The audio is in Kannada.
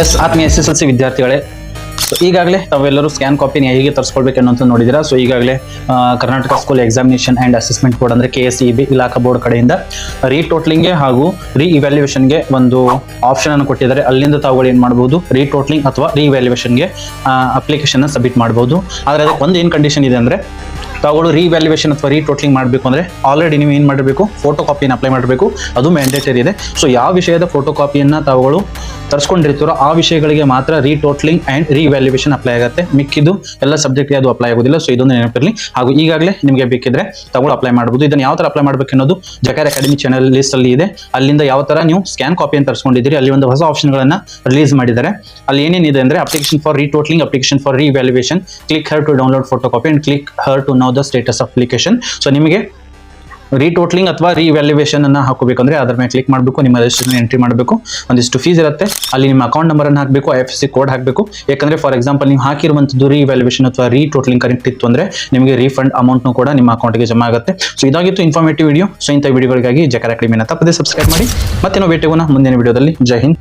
ಎಸ್ ಆತ್ಮೀಯ SSLC ವಿದ್ಯಾರ್ಥಿಗಳೇ, ಸೊ ಈಗಾಗಲೇ ತಾವೆಲ್ಲರೂ ಸ್ಕ್ಯಾನ್ ಕಾಪಿನ ಹೇಗೆ ತರಿಸ್ಕೊಳ್ಬೇಕು ಅನ್ನೋದು ನೋಡಿದಿರಾ. ಸೊ ಈಗಾಗಲೇ Karnataka school examination and assessment board ಅಂದರೆ KSEB ಇಲಾಖಾ ಬೋರ್ಡ್ ಕಡೆಯಿಂದ ರೀಟೋಟ್ಲಿಂಗ್ಗೆ ಹಾಗೂ ಇವ್ಯಾಲ್ಯೂಯೇಷನ್ಗೆ ಒಂದು ಆಪ್ಷನ್ ಅನ್ನು ಕೊಟ್ಟಿದ್ದಾರೆ. ಅಲ್ಲಿಂದ ತಾವುಗಳು ಏನು ಮಾಡ್ಬೋದು, ರೀಟೋಟ್ಲಿಂಗ್ ಅಥವಾ ಇವ್ಯಾಲ್ಯೂಯೇಷನ್ಗೆ ಅಪ್ಲಿಕೇಶನ್ ಸಬ್ಮಿಟ್ ಮಾಡ್ಬೋದು. ಆದರೆ ಅದಕ್ಕೆ ಒಂದು ಏನು ಕಂಡೀಷನ್ ಇದೆ ಅಂದರೆ, ತಾವುಗಳು ಇವ್ಯಾಲ್ಯೂಯೇಷನ್ ಅಥವಾ ರೀಟೋಟ್ಲಿಂಗ್ ಮಾಡಬೇಕು ಅಂದರೆ ಆಲ್ರೆಡಿ ನೀವು ಏನು ಮಾಡಿರಬೇಕು, ಫೋಟೋ ಕಾಪಿಯನ್ನು ಅಪ್ಲೈ ಮಾಡಬೇಕು. ಅದು ಮ್ಯಾಂಡೇಟರಿ ಇದೆ. ಸೊ ಯಾವ ವಿಷಯದ ಫೋಟೋ ಕಾಪಿಯನ್ನು ತಾವುಗಳು ತರಿಸ್ಕೊಂಡಿರ್ತೀರೋ ಆ ವಿಷಯಗಳಿಗೆ ಮಾತ್ರ ರೀಟೋಟ್ಲಿಂಗ್ ಆ್ಯಂಡ್ ಇವ್ಯಾಲ್ಯೂಯೇಷನ್ ಅಪ್ಲೈ ಆಗುತ್ತೆ. ಮಿಕ್ಕಿದ್ದು ಎಲ್ಲ ಸಬ್ಜೆಕ್ಟ್ಗೆ ಅದು ಅಪ್ಲೈ ಆಗೋದಿಲ್ಲ. ಸೊ ಇದೊಂದು ನೆನಪಿರಲಿ. ಹಾಗೂ ಈಗಾಗಲೇ ನಿಮಗೆ ಬೇಕಿದ್ರೆ ತಾವುಗಳು ಅಪ್ಲೈ ಮಾಡ್ಬೋದು. ಇದನ್ನು ಯಾವ ಥರ ಅಪ್ಲೈ ಮಾಡಬೇಕು ಅನ್ನೋದು ಜಕಾರ್ ಅಕಾಡೆಮಿ ಚಾನಲ್ ಲಿಸ್ಟಲ್ಲಿ ಇದೆ. ಅಲ್ಲಿಂದ ಯಾವ ಥರ ನೀವು ಸ್ಕ್ಯಾನ್ ಕಾಪಿಯನ್ನು ತರಿಸ್ಕೊಂಡಿದ್ದೀರಿ, ಅಲ್ಲಿ ಒಂದು ಹೊಸ ಆಪ್ಷನ್ಗಳನ್ನು ರಿಲೀಸ್ ಮಾಡಿದ್ದಾರೆ. ಅಲ್ಲಿ ಏನೇನಿದೆ ಅಂದರೆ, application for retotalling, application for evaluation, click here to download photo copy and click here to know the status of application. So ನಿಮಗೆ ರೀಟೋಟ್ಲಿಂಗ್ ಅಥವಾ ಇವ್ಯಾಲ್ಯೂಯೇಷನ್ ಅನ್ನು ಹಾಕೋಬೇಕಂದ್ರೆ ಅದರ ಮೇಲೆ ಕ್ಲಿಕ್ ಮಾಡಬೇಕು, ನಿಮ್ಮ ರಿಜಿಸ್ಟ್ರೇಷನ್ ಎಂಟ್ರಿ ಮಾಡಬೇಕು, ಒಂದಿಷ್ಟು ಫೀಸ್ ಇರುತ್ತೆ, ಅಲ್ಲಿ ನಿಮ್ಮ ಅಕೌಂಟ್ ನಂಬರನ್ನು ಹಾಕಬೇಕು, IFSC ಕೋಡ್ ಹಾಕಬೇಕು. ಯಾಕಂದರೆ ಫಾರ್ ಎಕ್ಸಾಂಪಲ್ ನೀವು ಹಾಕಿರುವಂಥದ್ದು ಇವ್ಯಾಲ್ಯೂಯೇಷನ್ ಅಥವಾ ರೀಟೋಟ್ಲಿಂಗ್ ಕರೆಕ್ಟ್ ಇತ್ತು ಅಂದರೆ ನಿಮಗೆ ರೀಫಂಡ್ ಅಮೌಂಟ್ನು ಕೂಡ ನಿಮ್ಮ ಅಕೌಂಟ್ಗೆ ಜಮಾ ಆಗುತ್ತೆ. ಸೊ ಇದಾಗಿತ್ತು ಇನ್ಫಾರ್ಮೇಟಿವ್ ವಿಡಿಯೋ. ಸೊ ಇಂಥ ವಿಡಿಯೋಗಳಿಗಾಗಿ ಜಕಾರ್ ಅಕಾಡೆಮಿನ ತಪ್ಪದೆ ಸಬ್ಸ್ಕ್ರೈಬ್ ಮಾಡಿ. ಮತ್ತೆ ನಾವು ಭೇಟಿಯಾಗೋಣ ಮುಂದಿನ ವಿಡಿಯೋದಲ್ಲಿ. ಜೈ ಹಿಂದ್.